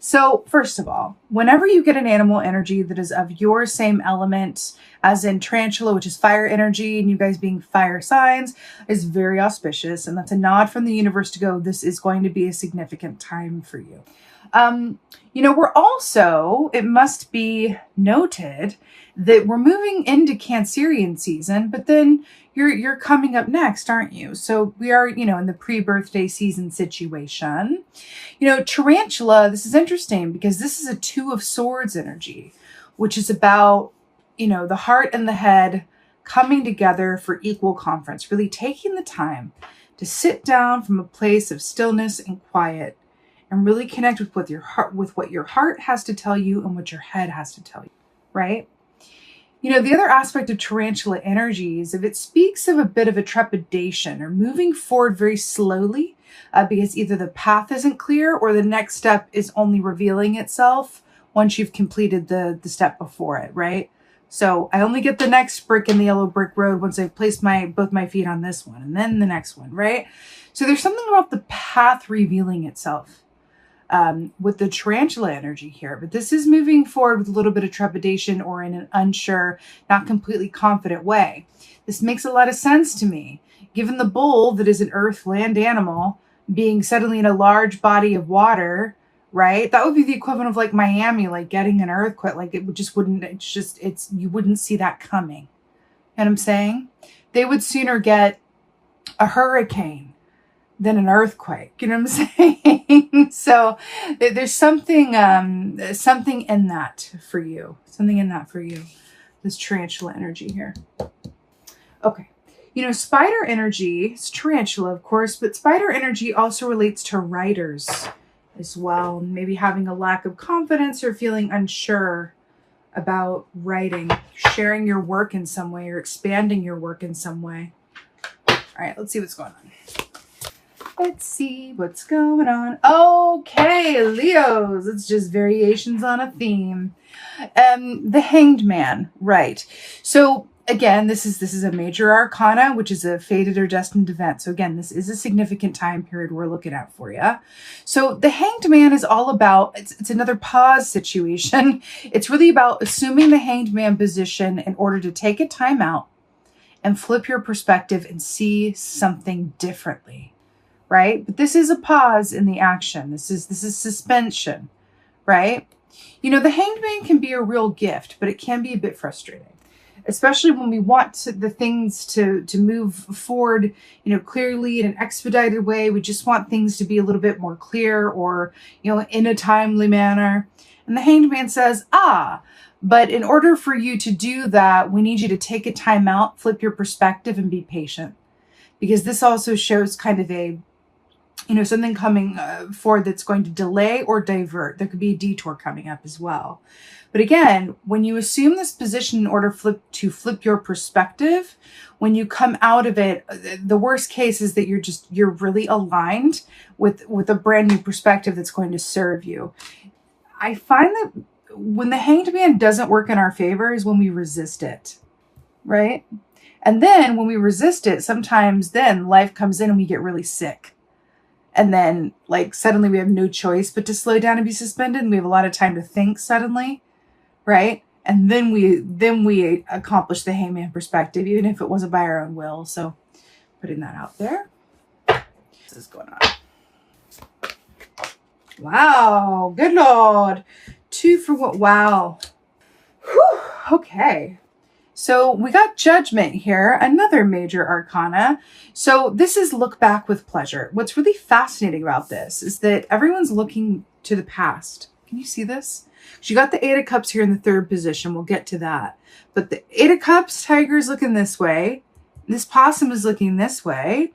So first of all, whenever you get an animal energy that is of your same element, as in tarantula, which is fire energy, and you guys being fire signs, is very auspicious. And that's a nod from the universe to go, this is going to be a significant time for you. We're also, it must be noted that we're moving into Cancerian season, but then you're coming up next, aren't you? So we are, in the pre-birthday season situation. Tarantula, this is interesting because this is a 2 of Swords energy, which is about, the heart and the head coming together for equal conference, really taking the time to sit down from a place of stillness and quiet and really connect with what your heart has to tell you and what your head has to tell you, right? The other aspect of tarantula energy is if it speaks of a bit of a trepidation or moving forward very slowly because either the path isn't clear or the next step is only revealing itself once you've completed the step before it, right? So I only get the next brick in the yellow brick road once I've placed both my feet on this one and then the next one, right? So there's something about the path revealing itself. With the tarantula energy here, but this is moving forward with a little bit of trepidation or in an unsure, not completely confident way. This makes a lot of sense to me, given the bull that is an earth land animal being suddenly in a large body of water, right? That would be the equivalent of like Miami, like getting an earthquake. Like you wouldn't see that coming. You know what I'm saying? They would sooner get a hurricane than an earthquake. You know what I'm saying? So there's something in that for you. Something in that for you. This tarantula energy here. Okay. Spider energy is tarantula, of course, but spider energy also relates to writers as well. Maybe having a lack of confidence or feeling unsure about writing, sharing your work in some way or expanding your work in some way. All right, let's see what's going on. Let's see what's going on. Okay, Leos. It's just variations on a theme. The Hanged Man, right. So again, this is a major arcana, which is a fated or destined event. So again, this is a significant time period we're looking at for you. So the Hanged Man is all about, it's another pause situation. It's really about assuming the Hanged Man position in order to take a time out and flip your perspective and see something differently. Right? But this is a pause in the action. This is suspension, right? The Hanged Man can be a real gift, but it can be a bit frustrating, especially when we want the things to move forward, clearly in an expedited way. We just want things to be a little bit more clear or, in a timely manner. And the Hanged Man says, but in order for you to do that, we need you to take a time out, flip your perspective and be patient, because this also shows kind of a something coming forward that's going to delay or divert. There could be a detour coming up as well. But again, when you assume this position in order to flip your perspective, when you come out of it, the worst case is that you're really aligned with a brand new perspective that's going to serve you. I find that when the Hanged Man doesn't work in our favor is when we resist it, right? And then when we resist it, sometimes then life comes in and we get really sick. And then suddenly we have no choice but to slow down and be suspended. And we have a lot of time to think suddenly, right? And then we accomplish the Hangman perspective, even if it wasn't by our own will. So putting that out there. This is going on. Wow. Good Lord. 2 for what? Wow. Whew. Okay. So we got Judgment here, another major arcana. So this is look back with pleasure. What's really fascinating about this is that everyone's looking to the past. Can you see this? You got the 8 of Cups here in the 3rd position. We'll get to that. But the 8 of Cups, Tiger is looking this way. This possum is looking this way.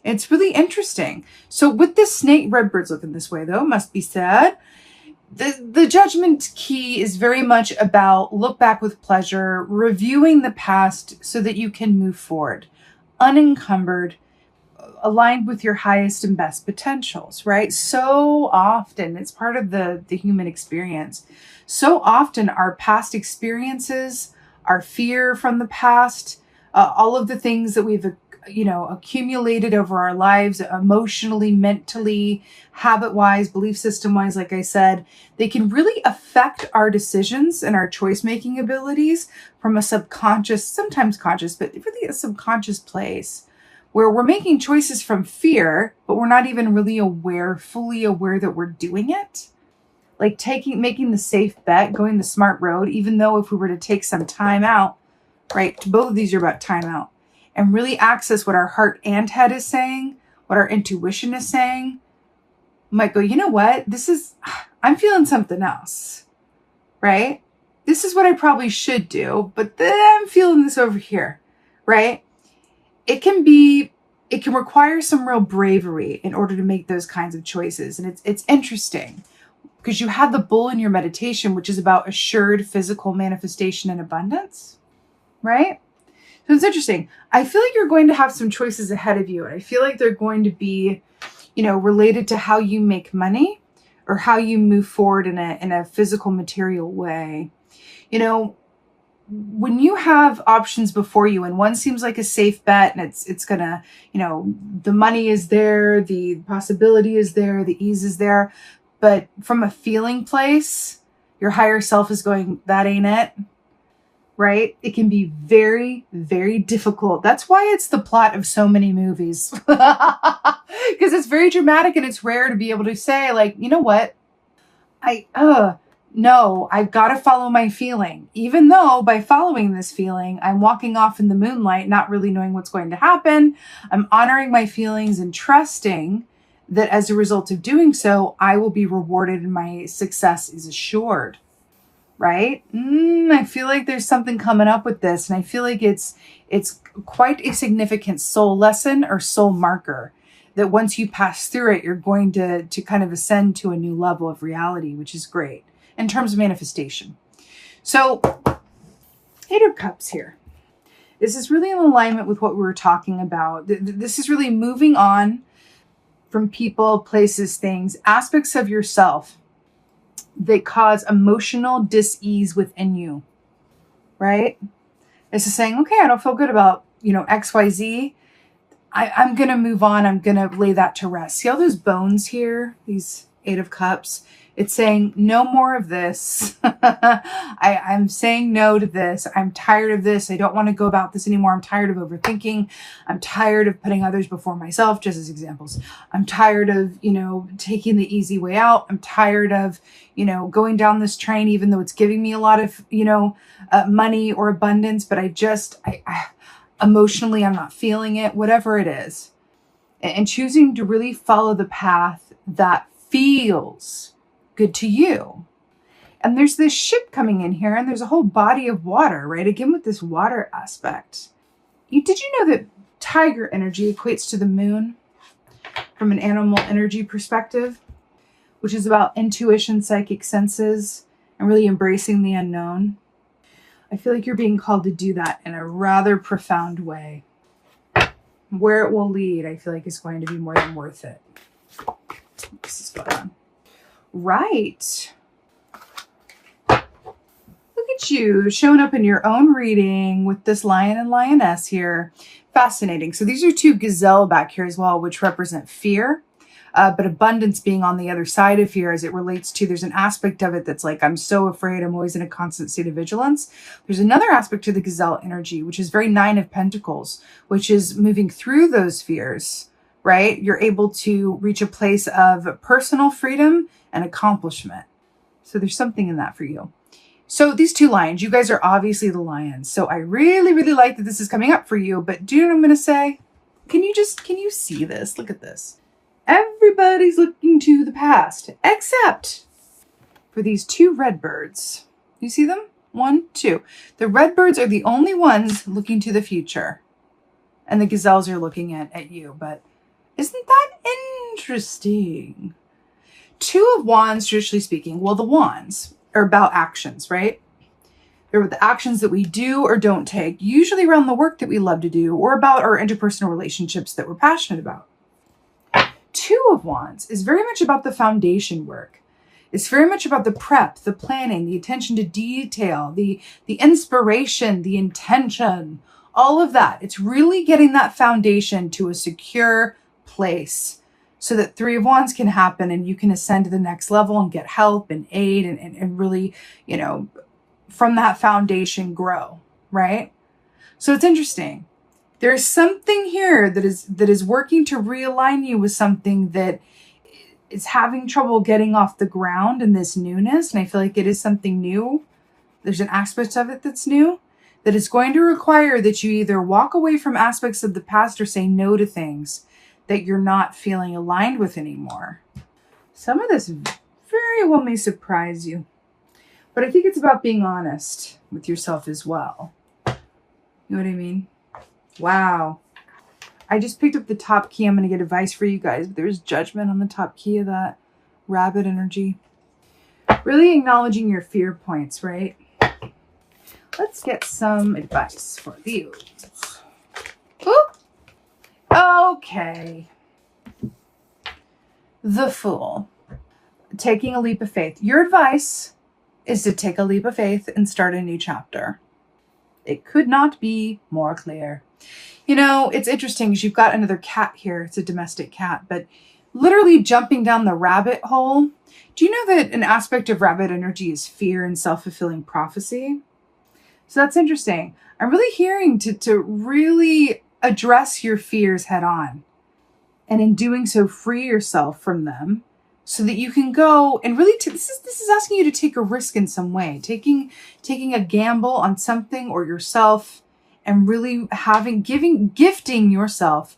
It's really interesting. So with this snake, Redbird's looking this way, though, must be said. The Judgment key is very much about look back with pleasure, reviewing the past so that you can move forward, unencumbered, aligned with your highest and best potentials, right? So often, it's part of the human experience. So often our past experiences, our fear from the past, all of the things that we've accumulated over our lives, emotionally, mentally, habit-wise, belief system-wise, like I said, they can really affect our decisions and our choice-making abilities from a subconscious, sometimes conscious, but really a subconscious place where we're making choices from fear, but we're not even really fully aware that we're doing it. Like making the safe bet, going the smart road, even though if we were to take some time out, right? Both of these are about time out and really access what our heart and head is saying, what our intuition is saying. Might go, you know what? I'm feeling something else, right? This is what I probably should do, but then I'm feeling this over here, right? It can require some real bravery in order to make those kinds of choices. And it's interesting because you have the bull in your meditation, which is about assured physical manifestation and abundance, right? So it's interesting. I feel like you're going to have some choices ahead of you. And I feel like they're going to be, related to how you make money or how you move forward in a physical material way. When you have options before you and one seems like a safe bet and it's gonna, the money is there, the possibility is there, the ease is there, but from a feeling place, your higher self is going, that ain't it, right? It can be very, very difficult. That's why it's the plot of so many movies, because it's very dramatic and it's rare to be able to say, like, you know what, no, I've got to follow my feeling. Even though by following this feeling, I'm walking off in the moonlight, not really knowing what's going to happen. I'm honoring my feelings and trusting that as a result of doing so, I will be rewarded and my success is assured, right? I feel like there's something coming up with this. And I feel like it's quite a significant soul lesson or soul marker that once you pass through it, you're going to kind of ascend to a new level of reality, which is great in terms of manifestation. So, Eight of Cups here. This is really in alignment with what we were talking about. This is really moving on from people, places, things, aspects of yourself that cause emotional dis-ease within you, right? This is saying, okay, I don't feel good about, XYZ. I'm going to move on. I'm going to lay that to rest. See all those bones here? These Eight of Cups. It's saying no more of this. I'm saying no to this. I'm tired of this. I don't want to go about this anymore. I'm tired of overthinking. I'm tired of putting others before myself, just as examples. I'm tired of, taking the easy way out. I'm tired of, going down this train, even though it's giving me a lot of, money or abundance, but I emotionally, I'm not feeling it, whatever it is. And choosing to really follow the path that feels good to you. And there's this ship coming in here and there's a whole body of water, right? Again, with this water aspect. Did you know that tiger energy equates to the moon from an animal energy perspective, which is about intuition, psychic senses, and really embracing the unknown? I feel like you're being called to do that in a rather profound way. Where it will lead, I feel like is going to be more than worth it. This is going on. Right. Look at you showing up in your own reading with this lion and lioness here. Fascinating. So these are two gazelle back here as well, which represent fear, but abundance being on the other side of fear as it relates to, there's an aspect of it that's like, I'm so afraid, I'm always in a constant state of vigilance. There's another aspect to the gazelle energy, which is very Nine of Pentacles, which is moving through those fears, right? You're able to reach a place of personal freedom and accomplishment. So there's something in that for you. So these two lions, you guys are obviously the lions. So I really, really like that this is coming up for you. But do you know what I'm going to say? Can you see this? Look at this. Everybody's looking to the past, except for these two red birds. You see them? 1, 2. The red birds are the only ones looking to the future. And the gazelles are looking at you. But isn't that interesting? Two of Wands, traditionally speaking, well, the wands are about actions, right? They're the actions that we do or don't take, usually around the work that we love to do or about our interpersonal relationships that we're passionate about. Two of Wands is very much about the foundation work. It's very much about the prep, the planning, the attention to detail, the inspiration, the intention, all of that. It's really getting that foundation to a secure place so that Three of Wands can happen and you can ascend to the next level and get help and aid and really, you know, from that foundation grow, right? So it's interesting. There's something here that is working to realign you with something that is having trouble getting off the ground in this newness. And I feel like it is something new. There's an aspect of it that's new, that is going to require that you either walk away from aspects of the past or say no to things that you're not feeling aligned with anymore. Some of this very well may surprise you, but I think it's about being honest with yourself as well. You know what I mean? Wow. I just picked up the top key. I'm going to get advice for you guys, but there's judgment on the top key of that rabbit energy. Really acknowledging your fear points, right? Let's get some advice for you. Ooh. Okay. The Fool. Taking a leap of faith. Your advice is to take a leap of faith and start a new chapter. It could not be more clear. You know, it's interesting because you've got another cat here. It's a domestic cat, but literally jumping down the rabbit hole. Do you know that an aspect of rabbit energy is fear and self-fulfilling prophecy? So that's interesting. I'm really hearing to really address your fears head on. And in doing so, free yourself from them so that you can go and really, this is asking you to take a risk in some way, taking a gamble on something or yourself and really gifting yourself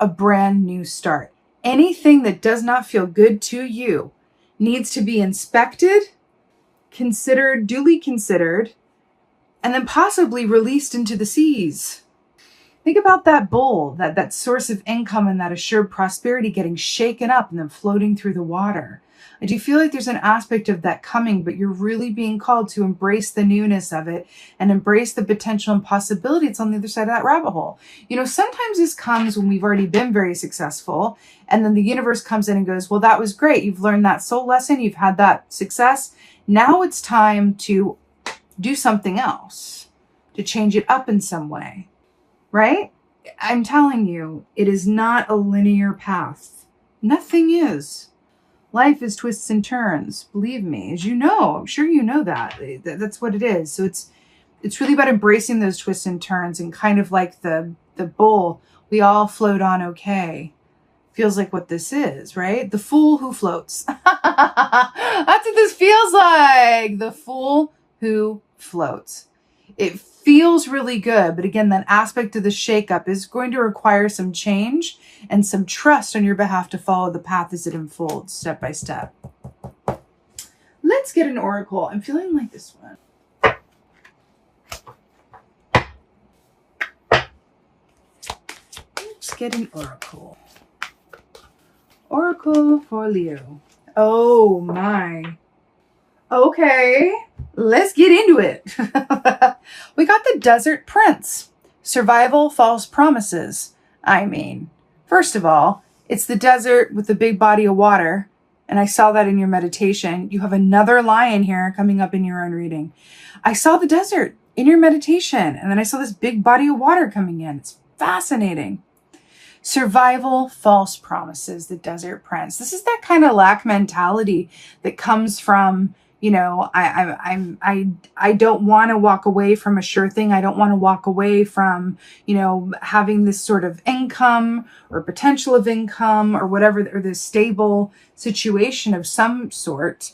a brand new start. Anything that does not feel good to you needs to be inspected, considered, duly considered, and then possibly released into the seas. Think about that bowl, that source of income and that assured prosperity getting shaken up and then floating through the water. I do feel like there's an aspect of that coming, but you're really being called to embrace the newness of it and embrace the potential and possibility that's on the other side of that rabbit hole. You know, sometimes this comes when we've already been very successful, and then the universe comes in and goes, well, that was great. You've learned that soul lesson. You've had that success. Now it's time to do something else, to change it up in some way, right? I'm telling you, it is not a linear path. Nothing is. Life is twists and turns, believe me, as you know. I'm sure you know that. That's what it is. So it's really about embracing those twists and turns, and kind of like the bull, we all float on okay. Feels like what this is, right? The fool who floats. That's what this feels like. The fool who floats. It feels really good, but again, that aspect of the shakeup is going to require some change and some trust on your behalf to follow the path as it unfolds step by step. Let's get an oracle. I'm feeling like this one. Let's get an oracle. Oracle for Leo. Oh my. Okay, let's get into it. We got the Desert Prince. Survival, false promises. I mean, first of all, it's the desert with the big body of water. And I saw that in your meditation. You have another lion here coming up in your own reading. I saw the desert in your meditation. And then I saw this big body of water coming in. It's fascinating. Survival, false promises, the Desert Prince. This is that kind of lack mentality that comes from, you know, I don't want to walk away from a sure thing. I don't want to walk away from, you know, having this sort of income or potential of income or whatever, or this stable situation of some sort,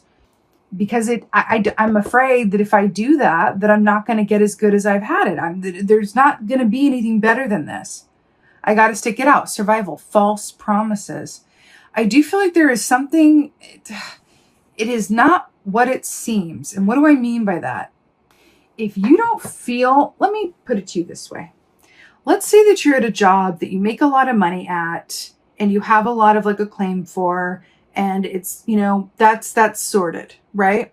because I'm afraid that if I do that I'm not going to get as good as I've had it. There's not going to be anything better than this. I got to stick it out. Survival, false promises. I do feel like there is something, it is not what it seems. And what do I mean by that? If you don't feel, let me put it to you this way. Let's say that you're at a job that you make a lot of money at and you have a lot of like acclaim for, and it's, you know, that's sorted, right?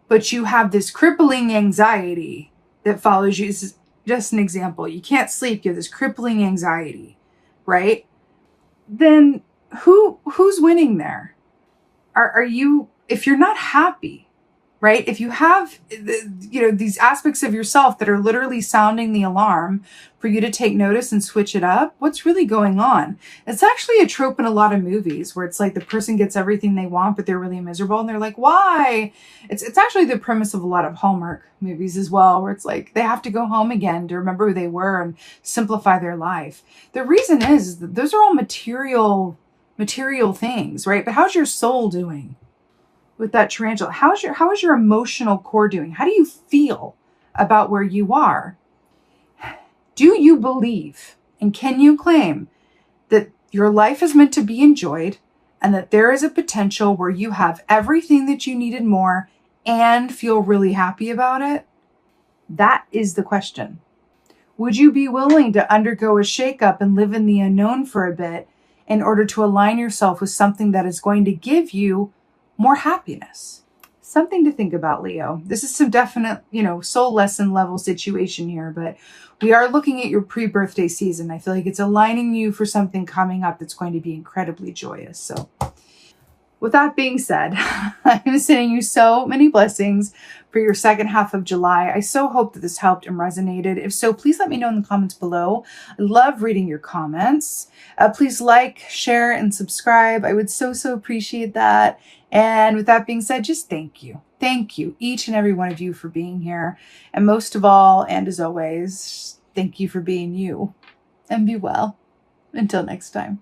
But you have this crippling anxiety that follows you. This is just an example. You can't sleep. You have this crippling anxiety, right? Then who's winning there? Are you, if you're not happy, right? If you have, these aspects of yourself that are literally sounding the alarm for you to take notice and switch it up, what's really going on? It's actually a trope in a lot of movies where it's like the person gets everything they want, but they're really miserable and they're like, why? It's actually the premise of a lot of Hallmark movies as well, where it's like they have to go home again to remember who they were and simplify their life. The reason is that those are all material things, right? But how's your soul doing? With that tarantula, how is your emotional core doing? How do you feel about where you are? Do you believe and can you claim that your life is meant to be enjoyed and that there is a potential where you have everything that you needed more and feel really happy about it? That is the question. Would you be willing to undergo a shakeup and live in the unknown for a bit in order to align yourself with something that is going to give you more happiness? Something to think about, Leo. This is some definite, soul lesson level situation here, but we are looking at your pre-birthday season. I feel like it's aligning you for something coming up that's going to be incredibly joyous. So with that being said, I'm sending you so many blessings for your second half of July. I so hope that this helped and resonated. If so, please let me know in the comments below. I love reading your comments. Please like, share, and subscribe. I would so appreciate that. And with that being said, just thank you. Thank you, each and every one of you, for being here. And most of all, and as always, thank you for being you. And be well. Until next time.